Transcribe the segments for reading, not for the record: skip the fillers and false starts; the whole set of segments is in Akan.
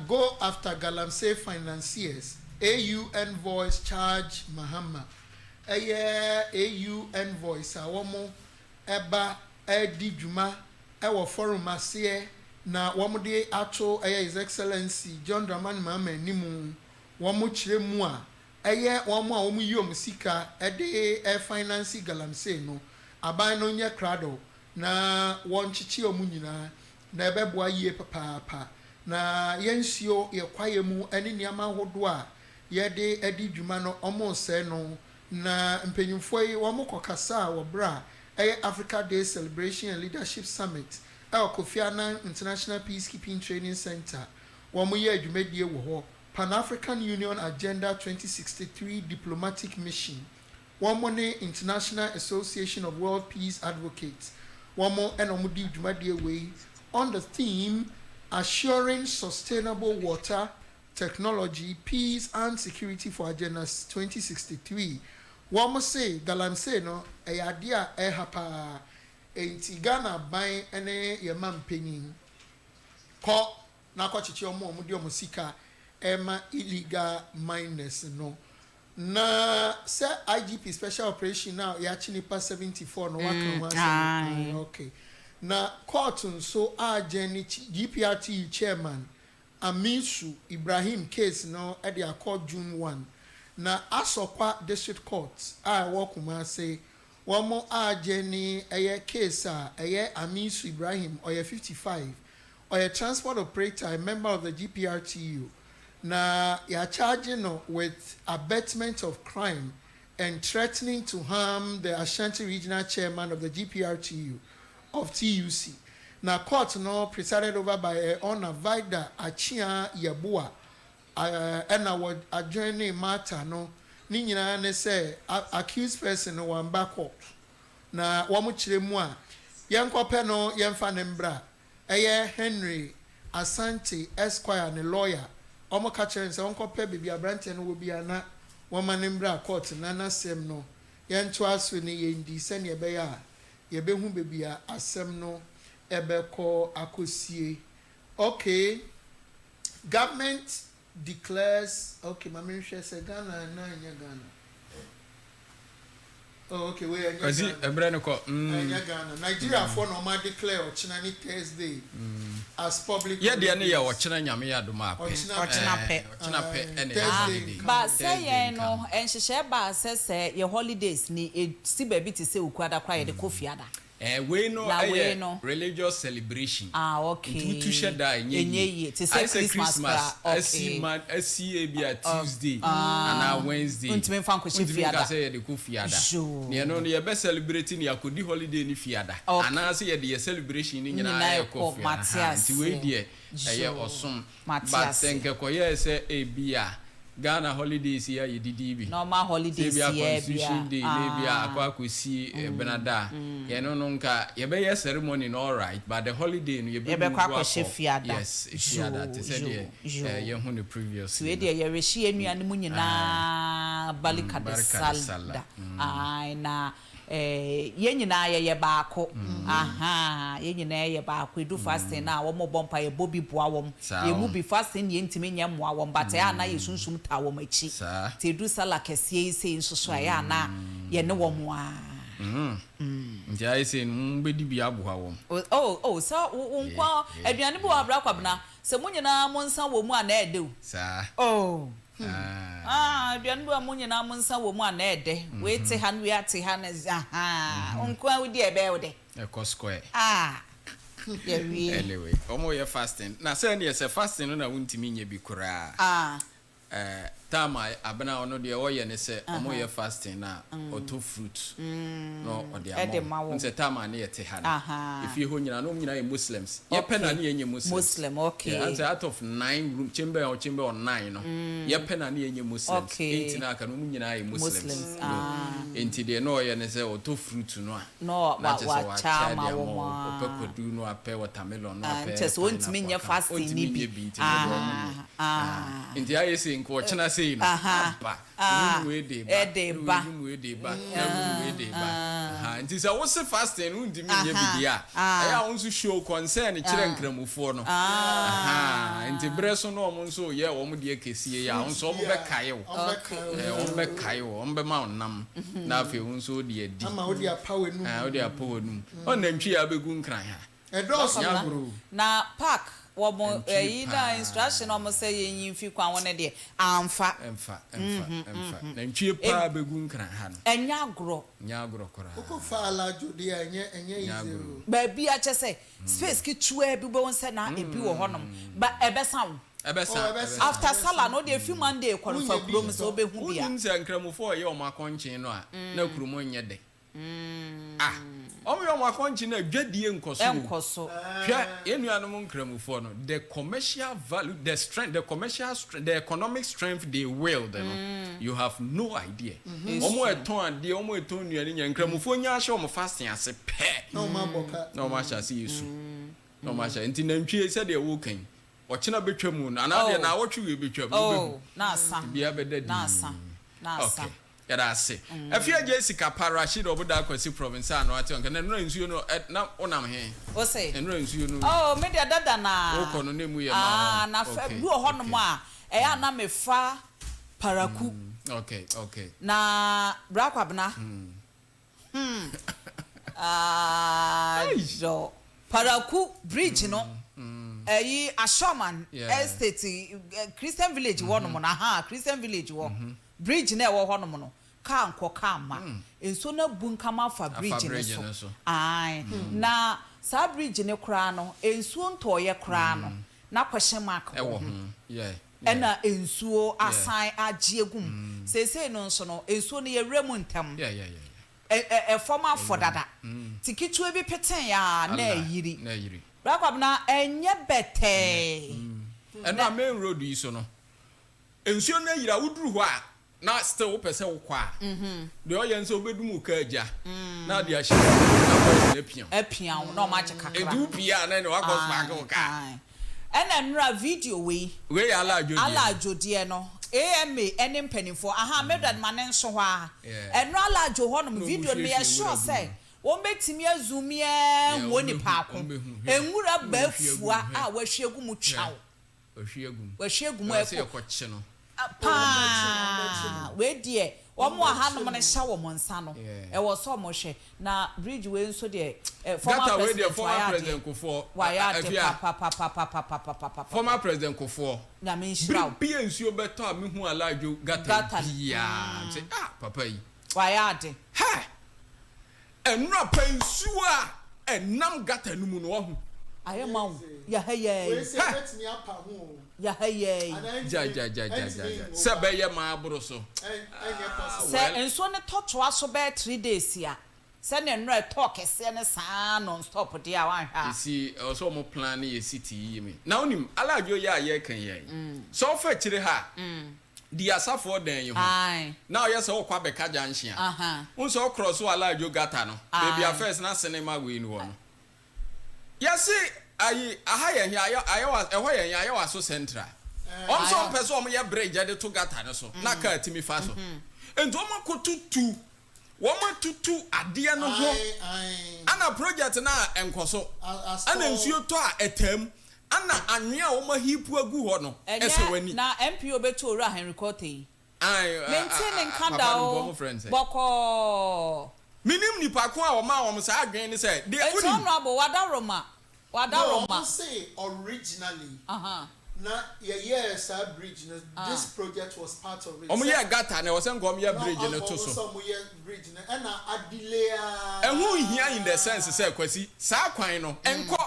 go after Galamsey Financiers. AU Envoys charge Mahama. AU Envoys awomo eba edi dwuma ewo forum ase na womo de ato His Excellency John Dramani Mahama nimu womo kire mu a womo a womo yi sika ede finance Galamsey no aban no nye krado na won chichi nyina na ebeboa yie papa na yensio ye kwaye mu ene niama hodo a ye de edi dwuma no omo se no na mpenyimfo yi wo mokokasa wo bra Africa Day Celebration and Leadership Summit Kofi Annan International Peacekeeping Training Center wo mo ye adwumadie wo ho Pan African Union Agenda 2063 Diplomatic Mission wo mo ne International Association of World Peace Advocates wo mo eno mo di adwumadie we on the theme Assuring Sustainable Water, Technology, Peace and Security for Agenda 2063. One must say, Galamsey no, a idea hapa, enti Ghana by any yamam penny. Ko na kwa chichi omo mudio musika ema illegal miners no. Na se IGP Special Operation now yachini pa 74 no waka okay. Na court so Jenny GPRT chairman Amisu Ibrahim case no at the court June 1. Na Asokwa District Court Wakuma say one more Jenny a case Amisu Ibrahim or 55 or a transport operator, a member of the GPRTU. Na ya charging no with abetment of crime and threatening to harm the Ashanti Regional Chairman of the GPRTU of TUC. Na court no presided over by Honor Vida Achia Yabua and I adjourning matter no ni nyina ne say accused person no one back up. Na wamu chire mu a yenkope no yemfa ne mbra Henry Asante Esquire ne lawyer omo ka chere se wonkope bibi abrante no obi ana woman ne mbra court na na sem no yento aso ne yendi se ne be ya yebehu bebia asem no ebeko akosie. Okay, government declares okay mama share say Ghana na nya Ghana. Oh okay we nya Ghana ebreno ko nya Ghana Nigeria for normal declare ochina ni Thursday as public ye de ne ye ochina nyame ya do ma pe ochina pe ene ba say ye no enhyehyɛ ba say ye holidays ni e si ba bi ti say okuada kwa ye de kofiada. We no religious celebration. Okay. To share that yenye to say Christmas. I see man I see a Tuesday and Wednesday. Untime fan ko fiada. Say the ko fiada. Ne no ye be celebrating ya ko di holiday ni fiada. Ana say ye celebration ni nyina ya ko fiada. Nti we die ye osom. But senke ko ye say e bia Ghana holidays here you did normal holidays here day akwa kwesi benada ye no nka ye be ceremony all right but the holiday no ye be kwa fiada. Yes fiada te say ye hu the previous so we dey ye reshi anuane mu nyina balika de salda na ye nyina ye baako ye nyina ye baako edu fasting na wo mo bompa ye bobi boa wom ye mu bi fasting ye ntime nya moa wom but ya na ye sunsum ta wom achi te edu sala kese sei nsoso ya na ye ne wom a nti ai sei mbedi bi aboa wom so nkwa aduane bo abra kwabna se mu nyina mo nsa wo mu a na ede aduane bo amunye na amunsa wo mu ana ede we te ha no we ate ha na onkwa wudi ebe wode e square anyway omo ye fasting na say na ye fasting no na wuntimi nya bi kura tama abena ono de wo ye ne se omo ye fasting na oto fruit no ode amo nse tama na ye te ha na if you ho nyina no nyina ye muslims ye pena na ye nye muslim okay and out of 9 room chamber on 9 no ye pena na ye nye muslims 8 na aka no nyina ye muslims enti de no ye ne se oto fruit no a no wa chama wo ma opekodu no ape watermelon no ape just want me nya fasting ni bi Nti aye say nko chena say no. Ba. We dey ba. We dey ba. Nti say wo se fasting undi mi nye bidia. Aya wo nso show concern kire nkramufo no. Nti breso no omo nso ye wo mo de kesie ya wo nso omo be kae wo. Omo be kae wo, omo be ma onam. Na afi wo nso de adi. Ama wo de apawe nu. Wo de apawe nu. Onantwi ya begu nkran ha. Na park womo na instruction omo say yin fi kwan won de amfa na ntwie pa begu nkran ha no enya agro kora ko fa alajo de enye izero ba bi a che say space ki tuwa bi bo won say na ebi wo honom ba ebesan after sala no de fi Monday kwaro fa kurom so obehu bia unse nkramufo ye o makonchin no a na kurom nye de omo makonchi na dwadie nkoso hwa enuanom nkramufo no the commercial value the strength the commercial strength the economic strength they wield you have no idea omo eton ade omo eton nuane nya nkramufo nya ahye omo fasting ase pe no maboka no ma sha se yesu no ma sha enti nantwie se de wo kan ochina betwamu na na de na wotwe we betwamu na asa bia bedadi na asa okay yada se afia Jessica Parashid oboda kwasi province anu ati onka na nsuo no na onam he o say nsuo no me de dada na o kono na mu ye ma na fa bi honom a ya na me fa paraku okay na brakwabna jo paraku bridge no eyi Ashoman estate Christian village wonom na Christian village wo bridge na wo honom no ka nko ka ma enso na bunkama fa bridge ne so na sa bridge ne kra no enso ntoye kra no na kwahye mark ho ena ensuo asan agiegum sese no nso no ensuo ne yewremu ntam former fodada tikitu ebi peten ya na yiri brakwabna enye bete ena main road yi so no ensuo na yira wuduru ho a na still pese wo kwa de oyense obedum ka aja na de ahye na epian no ma cheka kra edu pia na ne wakos park ka ena nra video we alajo de no AMA any mpanimfo medad manen so ho a enra alajo ho no video me sure say won betimi azumi woni paako enwura bafua a wahwiegu mu twawo wahwiegu mu ekoche no we die omo aha no ne sha wo monsa no e wo so mo hwe na bridge we nso de former president Kofo former president Kofo na me nshraw bi ensuo beto a mehu alajo gata bia say papa yi wayade ha enura pensuo a enam gata no mu no ho ayema ya haye we say let me apa ho ya haye ja sebe ye ma aburo so se enso ne tocho aso be 3 days ya se ne nra talk ese ne saa non stop dia wan ha isi also mo plan ye city yi me na onim alajo ya ye kan ye so fa kire ha di asafo den ye ho na o ye se okwa be ka junction unso cross alajo gata no baby affairs na cinema we ni wo no yesi ayi ahaye ayo aso central onso person om ye bridge de to gata ne so na ka timi fa so ento mo kotutu wo ma tutu ade no ho ana project na enkoso ana nsuo to a etam ana anwea wo ma hipu agu ho no ese wani na MPO beto ora Henry Cote maintaining kandao boko minim ni pa ko a wo ma wo sa adwen ni say de uni honorable wadaroma no, say originally na yes bridge this project was part of it ye gata na was ngom ye bridge na to so some ye bridge na na adilea ehun hia in the sense say kwasi sa kwan no enko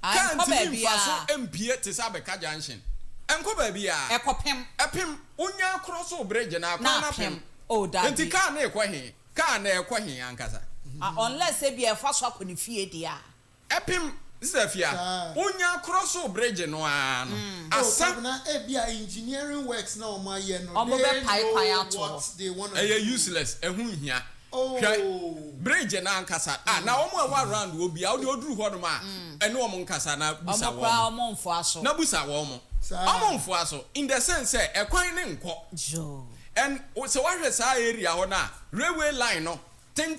can't be faso empie te sa be ka junction enko ba bia ekopem epim onya cross bridge na kwa na pem oh that enti ka na ekwo he ankasa unless e be e faso akoni fie dia epim Zefia, unya cross bridge no ano. Asa na ebia engineering works na oma ye no. Omo be pai ato. They want to useless ehun hia. Bridge na ankasa. Na omo awa round obi a odi oduru ho no ma. Ene omo nkasa na busa wo. Omo kwa omo mfo aso. Na busa wo omo. Among so in the sense a coin in Joe. And so what is our area or not? Railway line no ting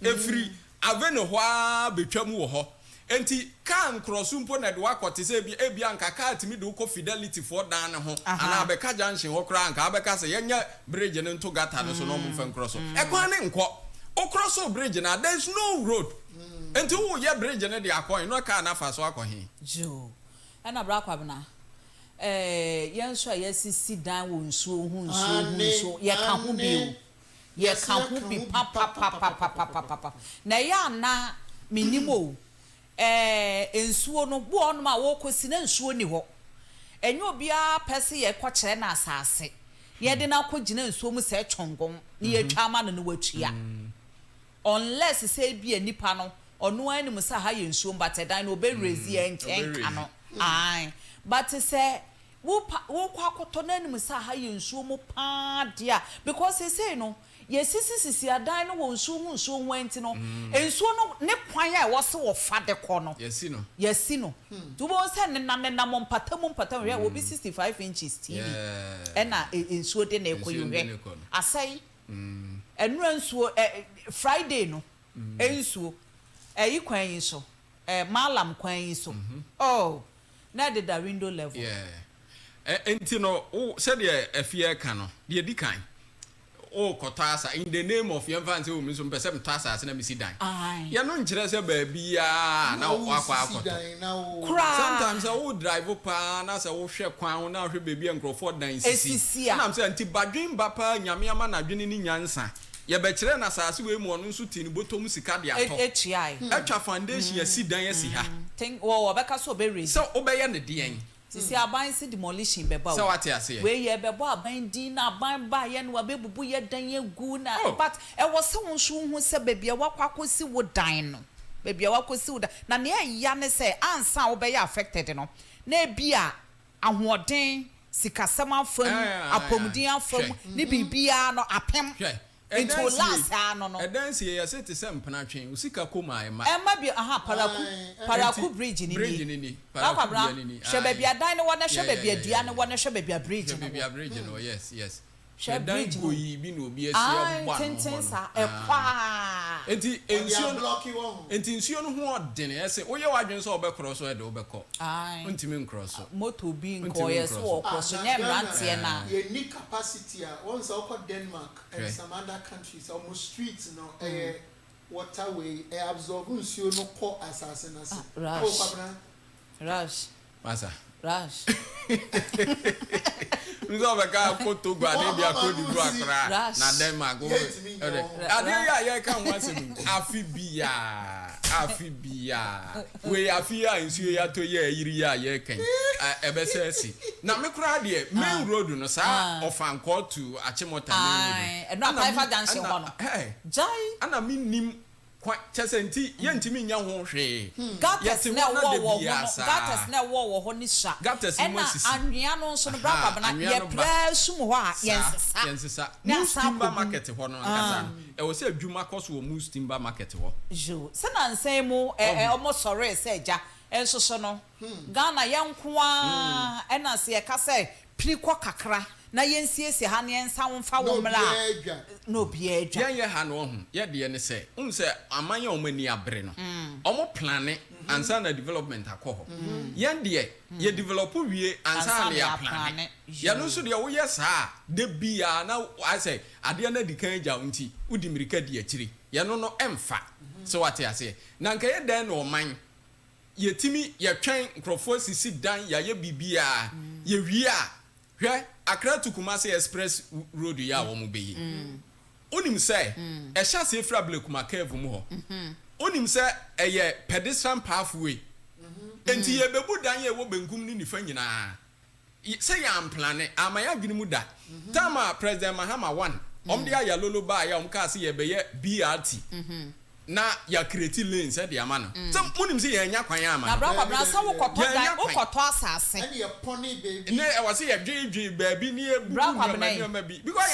every aveno wa betwamu ho. Enti kan crossumpo na de wakote se bi anka ka atimi de ko fidelity for dan ho ana abeka junction ho kra anka abeka se yenya bridge ne nto gata no so no mo fan cross e kwa ne nko o cross bridge na there is no road enti wo ye bridge ne de akon no ka na fa so akon jo ana bra kwa bna yenso yesisi dan wo nsuo hu nsuo ye ka ho bi ye ka ho bi pa na ya na minimo ensuo no bo ono ma wo kosi na nsuo ni ho enye obia pese ye kwakere na asase ye de na kwogina nsuo mu se twongon ni ye twama no no watua unless say bia nipa no ono ani mu sa ha ye nsuo mbatedan no be rezi enkenka no ai but say wo kwa akoto na ani mu sa ha ye nsuo mu pa dia because say no yesisi adan no wo nsuo hu enti no ensuo no ne kwan a wo se wo fa de kɔ no yesi no tubo se ne na mo mpata we obi 65 inches TV ɛna ensuo de na ekoywe asai enura nsuo Friday no ensuo yi kwan yi so malam kwan yi so oh na de da window level enti no se de afie ka no de di kan o kotasa in the name of your fans who means person tasa na misi dan ya no nkire se ba bia na wakwa sometimes I would drive pa na se wo hwe kwan na hwe baby enkrofo dan sisi na am say anti badwin bapa nyame ama na dwene ni nyansa ye be kire na asase we mu ono nso tini botom sika de ato etwa foundation ya si dan ya si ha think wo beka so be raise so obeye ne den sisi aban si demolition beba so what you say we ye bebo aban din na aban ba ye no abebubu ye dan ye gu na but e wo se won so hu se bebia wakwakosi wo dan no bebia wakosi wo dan na ne ya ne se ansa wo be affected no na bia ahoden sikasema fam apomudin afam ni bibia no apem into last no dance ye say te sem panatwen usika koma ema bi paraku bridge ni paraku ni shebe bia dan ne wona shebe bia dua ne wona shebe bia bridge no yes shebe bridge go yi bi no bi asia bwa tensa ekwa enti ensuo no ho odene ese wo ye wadwen so obekro so e de obekọ ntimi nkross moto bi nko ye so okross nya mrantie na ye ni capacity once okọ Denmark and some other countries almost streets no waterway absorb nsuo no ko asase na se rush masa rush nzo beka koto gba ne bia ko di bua kra na Denmark go ade ya ka ho asem afi bia we afi ya nsuo ya to ye yiri ya ye kan ebesesi na me kra de main road no sa ofanko to achimota ne no apaifa junction ho no jai ana minim kwa chesenti yentimi nya ho hwe gates na wo ho ni sha ena anwea no so no bra kwa na ye press mu ho a yensesa mustimba market ho no nkasa e wo se adwuma koso wo mustimba market ho jo se na nsan mu omo sore se ja enso so no Ghana yenko a ena se ye ka se pirikọ kakra na yensiesie ha ne ensa wonfa wo mra no bia adwa ye ha no ho ye de ne se se amanya o mani abre no omo plane ansa na development akọ ye de ye develop wie ansa na ya plane ye no so de wo ye saa de bia na I say ade na di kan ja unti udi mirika di akiri ye no emfa so what ya say na nka ye den no man ye timi ye twen nkrofo sisi dan ya ye bibia ye wie a hwe Accra to Kumasi Express Road ya wo mu beyi onim se e sha se fra blekuma cave mu ho onim se eye pedestrian pathway enti ye bebu dan ye wo benkum ni nifa nyina se ya amplane amaya dwene mu da tama President Mahama 1 omde ya lolo ba ya omka se ye beye BRT na ya create lanes e de ama no so munim se ya nya kwan ama na bra kwa bra sa wo koto asase and ye pony baby ne e wase ye dwi baby ni e bra kwa bra because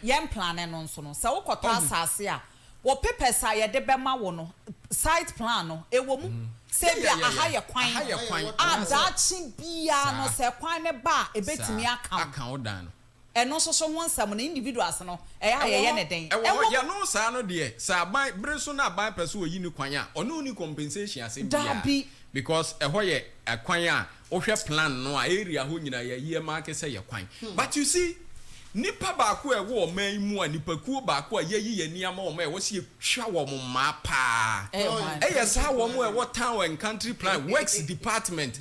ya plan no nso no sa wo koto asase a wo papers a ye de be ma wo no site plan no e wo mu Say be aha ye kwan adachi bia no se kwan ne ba ebetimi account dan eno so won sam na individuals no ye ne den ya no sa no de sa ban bre so na ban person oyi ni kwan a ono ni compensation ase bia because ho ye kwan a ohwe plan no a area ho nyina ye ma ke say ye kwan but you see nipa baako ewo man mu a nipa kuo baako a ye niam o ma e wo se hwa wo ma pa sa wo mo e town and country plan works department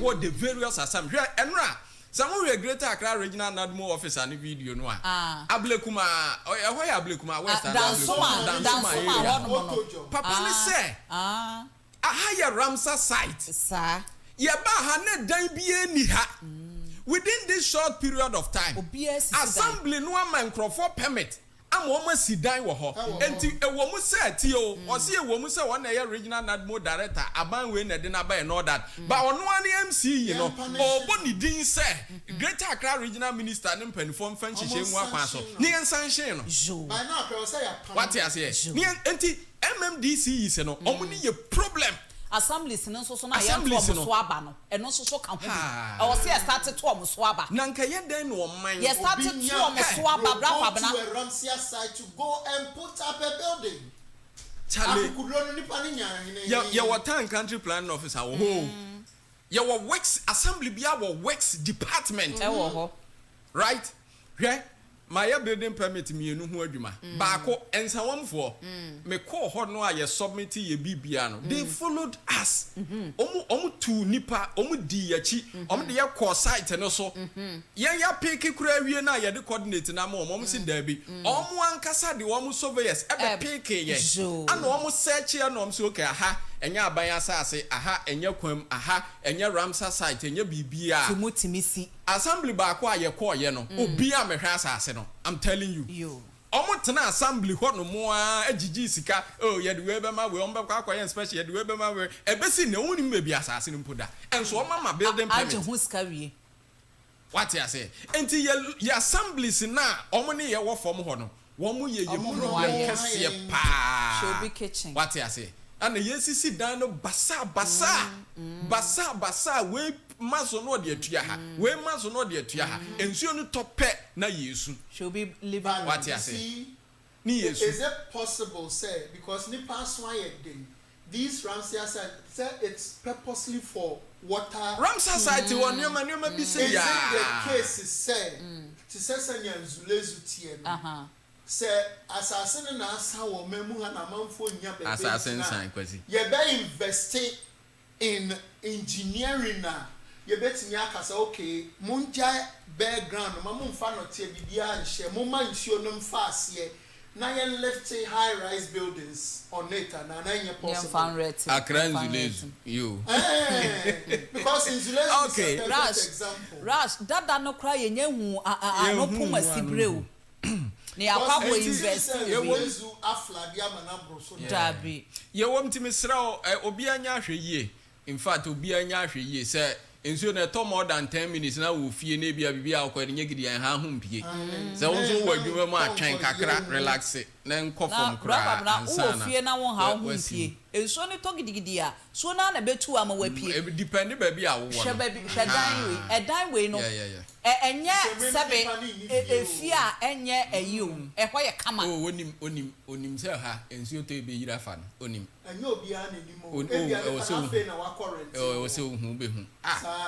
what the various assembly enra some we Greater Accra regional NADMO officer ni video no a ablekuma ho ya ablekuma west papa ni say aha ya Ramsar site sir ye ba ha ne dan bie ni ha within this short period of time assembly no man crofo permit am wo ma sidan wo ho enti e wo mu say ti o se e wo mu say won na ye regional NADMO director aban we na de na ba no that but ono ani MC yi no obo ni din say Greater Accra regional minister ne mpanifo mfa nhihye nwa kwa so ni ensanhye no by now pe o say ya what you say ni enti MMDC yi se no omo ni ye problem assemblies no so na ye to so aba no eno so ka ho o se start to am so aba na nka ye den no man ye start to am so aba bra kwa bana to Ramsar site to go and put up a building Charlie ye what town country plan officer wo ho ye wo works assembly bia wo works department right hwe my building permit mienu ho adwuma baako ensawamfo me call ho no aye submit ye bibia no they followed us omu tu nipa omu di yachi omu de ye call site no so ye ya pick kura wie na ye de coordinate na omu si dabi omu ankasa de omu surveyors e be pick ye ana omu search ye na omu so okay aha enya aban asase aha enya kwam aha enya Ramsar site enya bibia tumutimisi assembly baako aye call ye no obi a mehwe asase no I'm telling you omo tena assembly ho no mo a agigi sika ye de we be ma we ombe kwa akwa ye special ye de we be ma we ebesi na woni mbebi asase no mpoda enso o mama building permit aje hu sika wie what you say enti ye assemblies na omo ne ye wo form ho no wo mo ye problem kese pa should be kitchen what you say and yesisi dan no basa we maso no de atua ha we maso no de atua ha ensuo no tope na yesu should be living what you say ni yesu is it possible say because ni pass one day these Ramsar site say it's purposely for water Ramsar site won nyoma bi say ya is it the case say to say sanya nzulezu tie no say assassin na asa wo memu ha na manfo nya bebe assassin sign kwasi ye be invest in engineering na ye betimi akasa okay munja background ma mumfa no tie bibia nhye mumma nsuo no mfa ase na ye left high rise buildings on it na nye possible Accra Nzulezu you because Nzulezu okay. is a perfect example Rush dada no cry ye hu anopum asibreu ni akwabo invest Nzulezu afladia manambro so dabi ye wom timisra obi anya hwe yie in fact obi anya hwe yie say ensuo na to more than 10 minutes na wo fie na bia akwa nye gidi an ha humpie say won so wo adwuma mu atwen kakra relax na nkofom kra ansana wo fie na won ha humpie ensuo ni to gidigidi a so na na betu ama wapie depend ba bia wo no edan we no enye sebe efie a enye ayi o ehwo ye kama onim say ha ensuo to be yira fa no onim enye obi a nenimo ebi a na fe na wa current o se hu be hu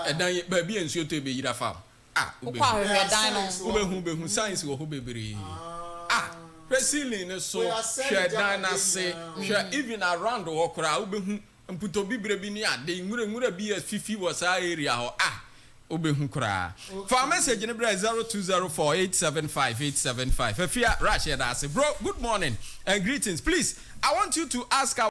edan ba bia ensuo to be yira fa ube hu be hu science wo ho bebre Ceiling so share dan ase share even around wo kra ube hu mputo bibre bi ni ade nwura bi fifi wo sa area ho ube hu kra for message ni bra 0204875875 afia Rashid ase bro good morning and greetings please I want you to ask